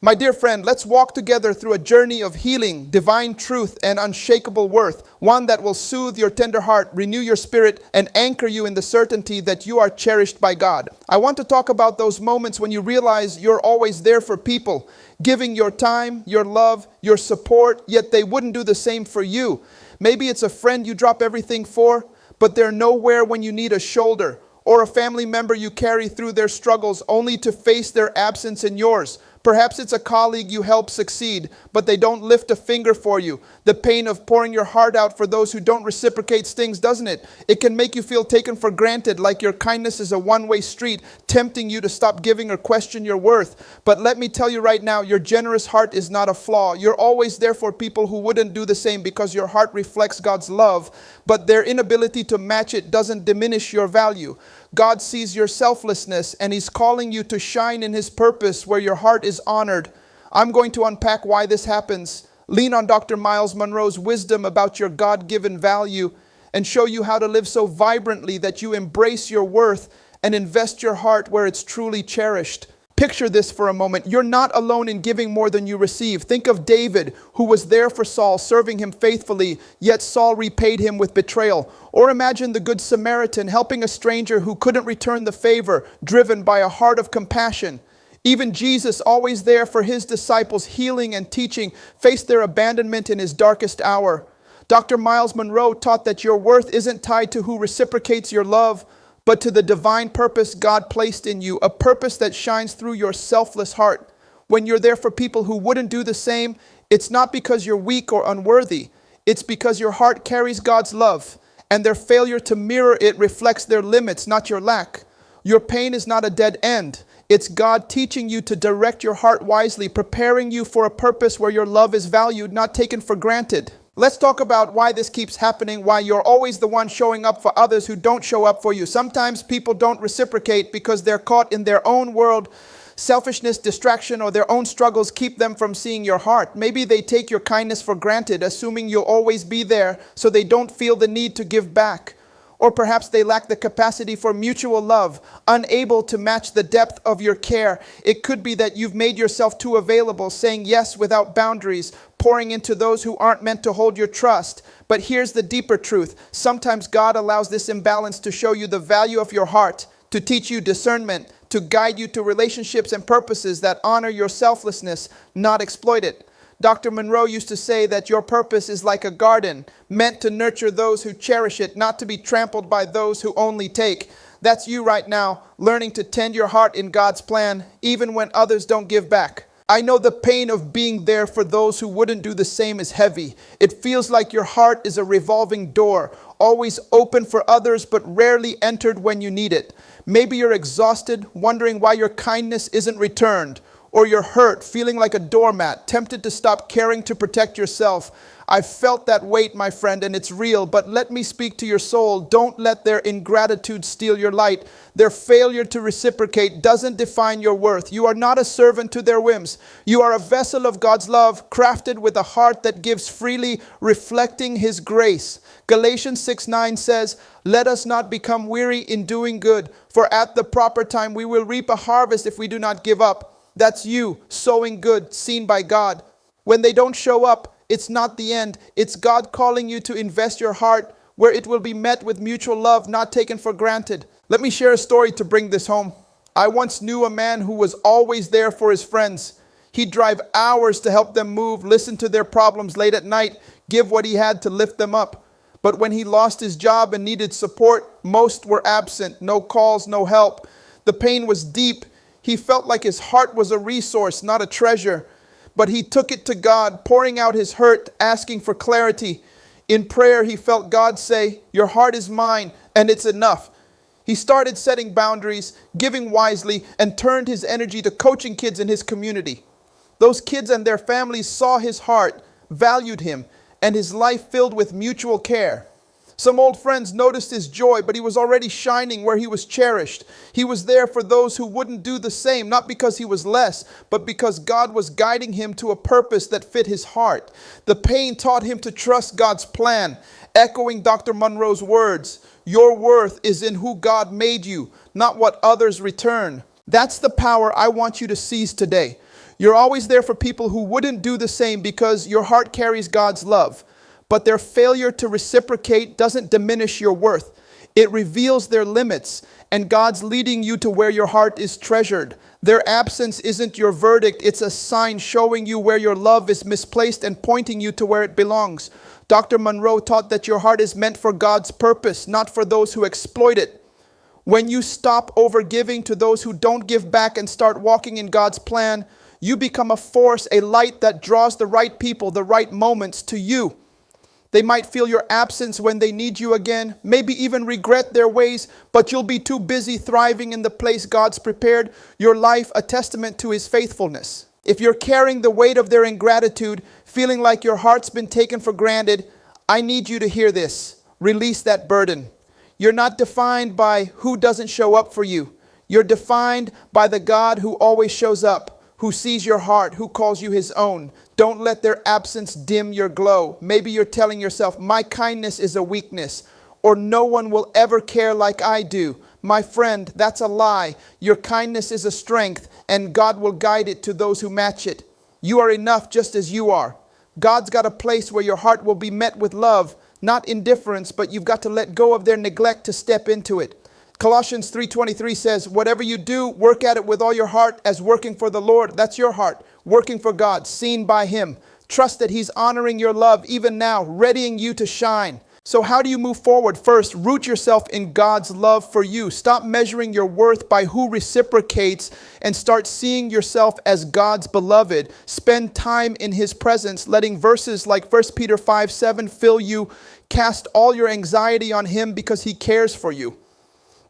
My dear friend, let's walk together through a journey of healing, divine truth, and unshakable worth. One that will soothe your tender heart, renew your spirit, and anchor you in the certainty that you are cherished by God. I want to talk about those moments when you realize you're always there for people, giving your time, your love, your support, yet they wouldn't do the same for you. Maybe it's a friend you drop everything for, but they're nowhere when you need a shoulder, or a family member you carry through their struggles only to face their absence in yours. Perhaps it's a colleague you help succeed, but they don't lift a finger for you. The pain of pouring your heart out for those who don't reciprocate stings, doesn't it? It can make you feel taken for granted, like your kindness is a one-way street, tempting you to stop giving or question your worth. But let me tell you right now, your generous heart is not a flaw. You're always there for people who wouldn't do the same because your heart reflects God's love, but their inability to match it doesn't diminish your value. God sees your selflessness, and He's calling you to shine in His purpose where your heart is honored. I'm going to unpack why this happens, lean on Dr. Myles Munroe's wisdom about your God-given value, and show you how to live so vibrantly that you embrace your worth and invest your heart where it's truly cherished. Picture this for a moment. You're not alone in giving more than you receive. Think of David, who was there for Saul, serving him faithfully, yet Saul repaid him with betrayal. Or imagine the Good Samaritan helping a stranger who couldn't return the favor, driven by a heart of compassion. Even Jesus, always there for His disciples, healing and teaching, faced their abandonment in His darkest hour. Dr. Myles Munroe taught that your worth isn't tied to who reciprocates your love, but to the divine purpose God placed in you, a purpose that shines through your selfless heart. When you're there for people who wouldn't do the same, it's not because you're weak or unworthy. It's because your heart carries God's love, and their failure to mirror it reflects their limits, not your lack. Your pain is not a dead end. It's God teaching you to direct your heart wisely, preparing you for a purpose where your love is valued, not taken for granted. Let's talk about why this keeps happening, why you're always the one showing up for others who don't show up for you. Sometimes people don't reciprocate because they're caught in their own world. Selfishness, distraction, or their own struggles keep them from seeing your heart. Maybe they take your kindness for granted, assuming you'll always be there, so they don't feel the need to give back. Or perhaps they lack the capacity for mutual love, unable to match the depth of your care. It could be that you've made yourself too available, saying yes without boundaries, pouring into those who aren't meant to hold your trust. But here's the deeper truth. Sometimes God allows this imbalance to show you the value of your heart, to teach you discernment, to guide you to relationships and purposes that honor your selflessness, not exploit it. Dr. Munroe used to say that your purpose is like a garden, meant to nurture those who cherish it, not to be trampled by those who only take. That's you right now, learning to tend your heart in God's plan, even when others don't give back. I know the pain of being there for those who wouldn't do the same is heavy. It feels like your heart is a revolving door, always open for others but rarely entered when you need it. Maybe you're exhausted, wondering why your kindness isn't returned. Or you're hurt, feeling like a doormat, tempted to stop caring to protect yourself. I've felt that weight, my friend, and it's real, but let me speak to your soul. Don't let their ingratitude steal your light. Their failure to reciprocate doesn't define your worth. You are not a servant to their whims. You are a vessel of God's love, crafted with a heart that gives freely, reflecting His grace. Galatians 6:9 says, "Let us not become weary in doing good, for at the proper time we will reap a harvest if we do not give up." That's you, sowing good, seen by God. When they don't show up, it's not the end. It's God calling you to invest your heart where it will be met with mutual love, not taken for granted. Let me share a story to bring this home. I once knew a man who was always there for his friends. He'd drive hours to help them move, listen to their problems late at night, give what he had to lift them up. But when he lost his job and needed support, most were absent. No calls, no help. The pain was deep. He felt like his heart was a resource, not a treasure. But he took it to God, pouring out his hurt, asking for clarity. In prayer, he felt God say, "Your heart is mine, and it's enough." He started setting boundaries, giving wisely, and turned his energy to coaching kids in his community. Those kids and their families saw his heart, valued him, and his life filled with mutual care. Some old friends noticed his joy, but he was already shining where he was cherished. He was there for those who wouldn't do the same, not because he was less, but because God was guiding him to a purpose that fit his heart. The pain taught him to trust God's plan, echoing Dr. Munroe's words, "Your worth is in who God made you, not what others return." That's the power I want you to seize today. You're always there for people who wouldn't do the same because your heart carries God's love. But their failure to reciprocate doesn't diminish your worth. It reveals their limits, and God's leading you to where your heart is treasured. Their absence isn't your verdict. It's a sign showing you where your love is misplaced and pointing you to where it belongs. Dr. Munroe taught that your heart is meant for God's purpose, not for those who exploit it. When you stop overgiving to those who don't give back and start walking in God's plan, you become a force, a light that draws the right people, the right moments to you. They might feel your absence when they need you again, maybe even regret their ways, but you'll be too busy thriving in the place God's prepared your life, a testament to His faithfulness. If you're carrying the weight of their ingratitude, feeling like your heart's been taken for granted, I need you to hear this. Release that burden. You're not defined by who doesn't show up for you. You're defined by the God who always shows up, who sees your heart, who calls you His own. Don't let their absence dim your glow. Maybe you're telling yourself, my kindness is a weakness, or no one will ever care like I do. My friend, that's a lie. Your kindness is a strength, and God will guide it to those who match it. You are enough just as you are. God's got a place where your heart will be met with love, not indifference, but you've got to let go of their neglect to step into it. Colossians 3:23 says, whatever you do, work at it with all your heart as working for the Lord. That's your heart, working for God, seen by Him. Trust that He's honoring your love even now, readying you to shine. So how do you move forward? First, root yourself in God's love for you. Stop measuring your worth by who reciprocates and start seeing yourself as God's beloved. Spend time in His presence, letting verses like 1 Peter 5:7 fill you. Cast all your anxiety on Him because He cares for you.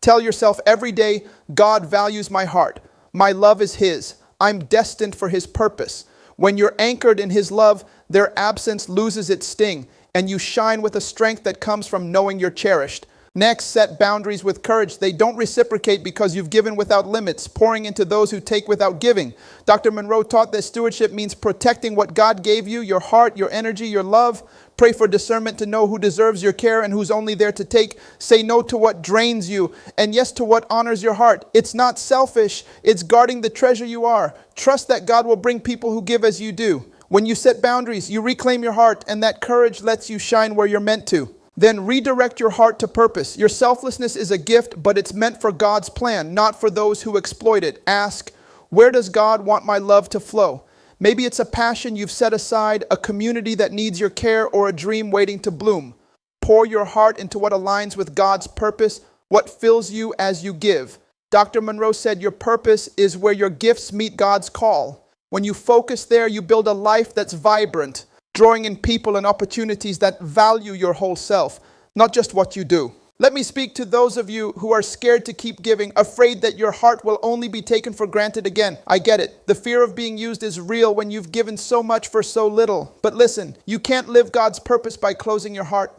Tell yourself every day, God values my heart. My love is His. I'm destined for His purpose. When you're anchored in His love, their absence loses its sting, and you shine with a strength that comes from knowing you're cherished. Next, set boundaries with courage. They don't reciprocate because you've given without limits, pouring into those who take without giving. Dr. Munroe taught that stewardship means protecting what God gave you, your heart, your energy, your love. Pray for discernment to know who deserves your care and who's only there to take. Say no to what drains you and yes to what honors your heart. It's not selfish. It's guarding the treasure you are. Trust that God will bring people who give as you do. When you set boundaries, you reclaim your heart, and that courage lets you shine where you're meant to. Then redirect your heart to purpose. Your selflessness is a gift, but it's meant for God's plan, not for those who exploit it. Ask, where does God want my love to flow? Maybe it's a passion you've set aside, a community that needs your care, or a dream waiting to bloom. Pour your heart into what aligns with God's purpose, what fills you as you give. Dr. Munroe said your purpose is where your gifts meet God's call. When you focus there, you build a life that's vibrant, drawing in people and opportunities that value your whole self, not just what you do. Let me speak to those of you who are scared to keep giving, afraid that your heart will only be taken for granted again. I get it. The fear of being used is real when you've given so much for so little. But listen, you can't live God's purpose by closing your heart.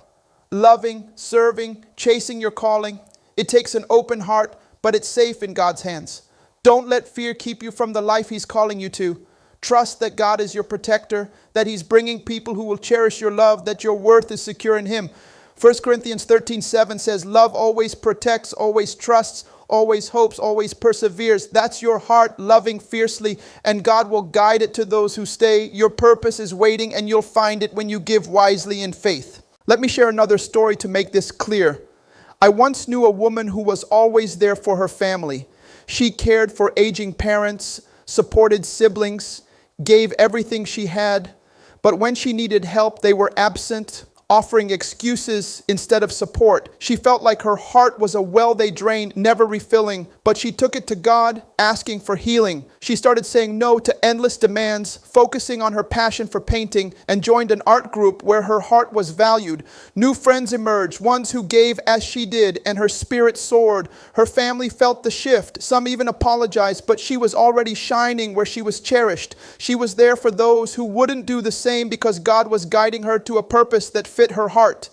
Loving, serving, chasing your calling. It takes an open heart, but it's safe in God's hands. Don't let fear keep you from the life He's calling you to. Trust that God is your protector, that He's bringing people who will cherish your love, that your worth is secure in Him. 1 Corinthians 13:7 says, love always protects, always trusts, always hopes, always perseveres. That's your heart loving fiercely, and God will guide it to those who stay. Your purpose is waiting, and you'll find it when you give wisely in faith. Let me share another story to make this clear. I once knew a woman who was always there for her family. She cared for aging parents, supported siblings, gave everything she had. But when she needed help, they were absent, offering excuses instead of support. She felt like her heart was a well they drained, never refilling, but she took it to God, asking for healing. She started saying no to endless demands, focusing on her passion for painting, and joined an art group where her heart was valued. New friends emerged, ones who gave as she did, and her spirit soared. Her family felt the shift. Some even apologized, but she was already shining where she was cherished. She was there for those who wouldn't do the same because God was guiding her to a purpose that fit her heart.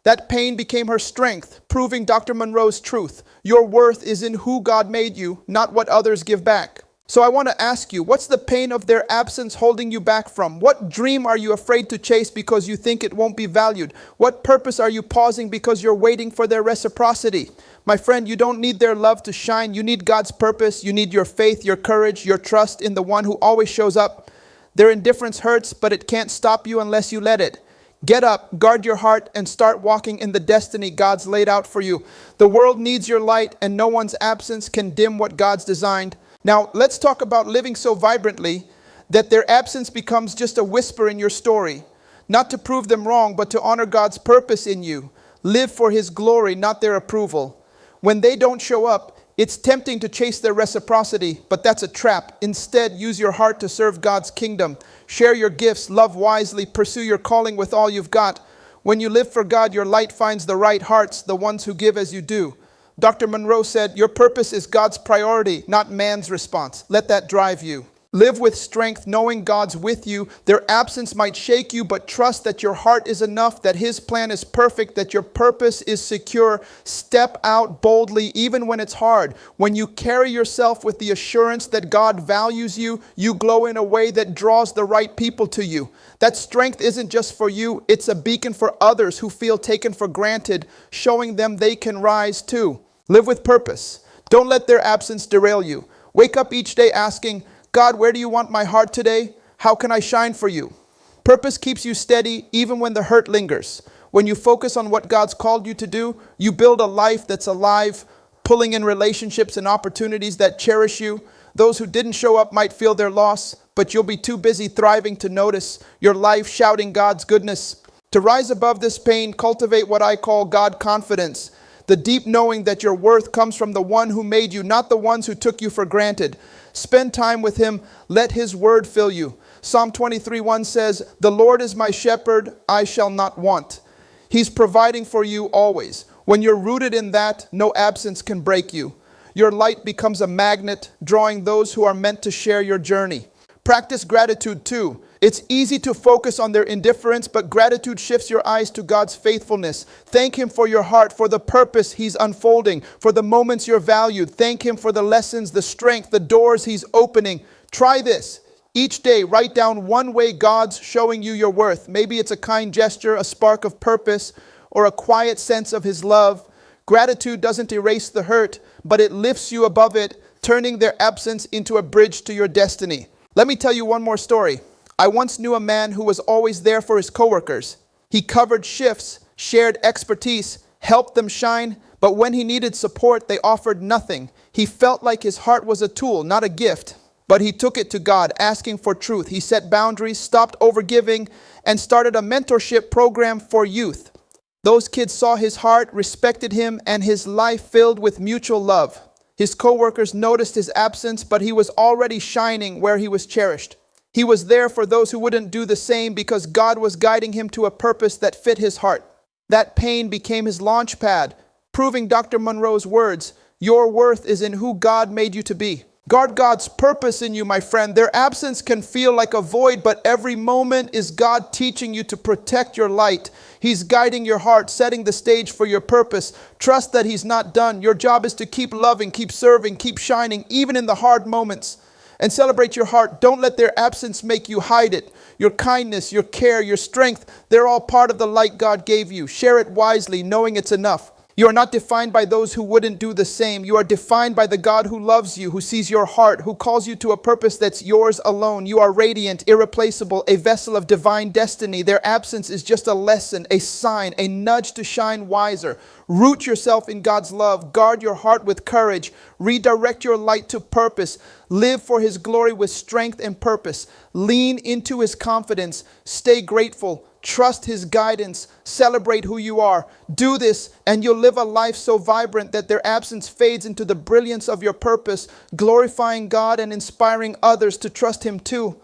That pain became her strength, proving Dr. Munroe's truth. Your worth is in who God made you, not what others give back. So I want to ask you, what's the pain of their absence holding you back from? What dream are you afraid to chase because you think it won't be valued? What purpose are you pausing because you're waiting for their reciprocity? My friend, you don't need their love to shine. You need God's purpose. You need your faith, your courage, your trust in the one who always shows up. Their indifference hurts, but it can't stop you unless you let it. Get up, guard your heart, and start walking in the destiny God's laid out for you. The world needs your light, and no one's absence can dim what God's designed. Now, let's talk about living so vibrantly that their absence becomes just a whisper in your story. Not to prove them wrong, but to honor God's purpose in you. Live for His glory, not their approval. When they don't show up, it's tempting to chase their reciprocity, but that's a trap. Instead, use your heart to serve God's kingdom. Share your gifts, love wisely, pursue your calling with all you've got. When you live for God, your light finds the right hearts, the ones who give as you do. Dr. Munroe said, your purpose is God's priority, not man's response. Let that drive you. Live with strength, knowing God's with you. Their absence might shake you, but trust that your heart is enough, that His plan is perfect, that your purpose is secure. Step out boldly, even when it's hard. When you carry yourself with the assurance that God values you, you glow in a way that draws the right people to you. That strength isn't just for you, it's a beacon for others who feel taken for granted, showing them they can rise too. Live with purpose. Don't let their absence derail you. Wake up each day asking, God, where do you want my heart today? How can I shine for you? Purpose keeps you steady even when the hurt lingers. When you focus on what God's called you to do, you build a life that's alive, pulling in relationships and opportunities that cherish you. Those who didn't show up might feel their loss, but you'll be too busy thriving to notice your life shouting God's goodness. To rise above this pain, cultivate what I call God confidence. The deep knowing that your worth comes from the one who made you, not the ones who took you for granted. Spend time with Him. Let His word fill you. Psalm 23:1 says, the Lord is my shepherd, I shall not want. He's providing for you always. When you're rooted in that, no absence can break you. Your light becomes a magnet, drawing those who are meant to share your journey. Practice gratitude too. It's easy to focus on their indifference, but gratitude shifts your eyes to God's faithfulness. Thank Him for your heart, for the purpose He's unfolding, for the moments you're valued. Thank Him for the lessons, the strength, the doors He's opening. Try this. Each day, write down one way God's showing you your worth. Maybe it's a kind gesture, a spark of purpose, or a quiet sense of His love. Gratitude doesn't erase the hurt, but it lifts you above it, turning their absence into a bridge to your destiny. Let me tell you one more story. I once knew a man who was always there for his coworkers. He covered shifts, shared expertise, helped them shine, but when he needed support, they offered nothing. He felt like his heart was a tool, not a gift, but he took it to God, asking for truth. He set boundaries, stopped overgiving, and started a mentorship program for youth. Those kids saw his heart, respected him, and his life filled with mutual love. His coworkers noticed his absence, but he was already shining where he was cherished. He was there for those who wouldn't do the same because God was guiding him to a purpose that fit his heart. That pain became his launch pad, proving Dr. Munroe's words, your worth is in who God made you to be. Guard God's purpose in you, my friend. Their absence can feel like a void, but every moment is God teaching you to protect your light. He's guiding your heart, setting the stage for your purpose. Trust that He's not done. Your job is to keep loving, keep serving, keep shining, even in the hard moments. And celebrate your heart. Don't let their absence make you hide it. Your kindness, your care, your strength, they're all part of the light God gave you. Share it wisely, knowing it's enough. You are not defined by those who wouldn't do the same. You are defined by the God who loves you, who sees your heart, who calls you to a purpose that's yours alone. You are radiant, irreplaceable, a vessel of divine destiny. Their absence is just a lesson, a sign, a nudge to shine wiser. Root yourself in God's love. Guard your heart with courage. Redirect your light to purpose. Live for His glory with strength and purpose. Lean into His confidence. Stay grateful. Trust His guidance. Celebrate who you are. Do this and you'll live a life so vibrant that their absence fades into the brilliance of your purpose, glorifying God and inspiring others to trust Him too.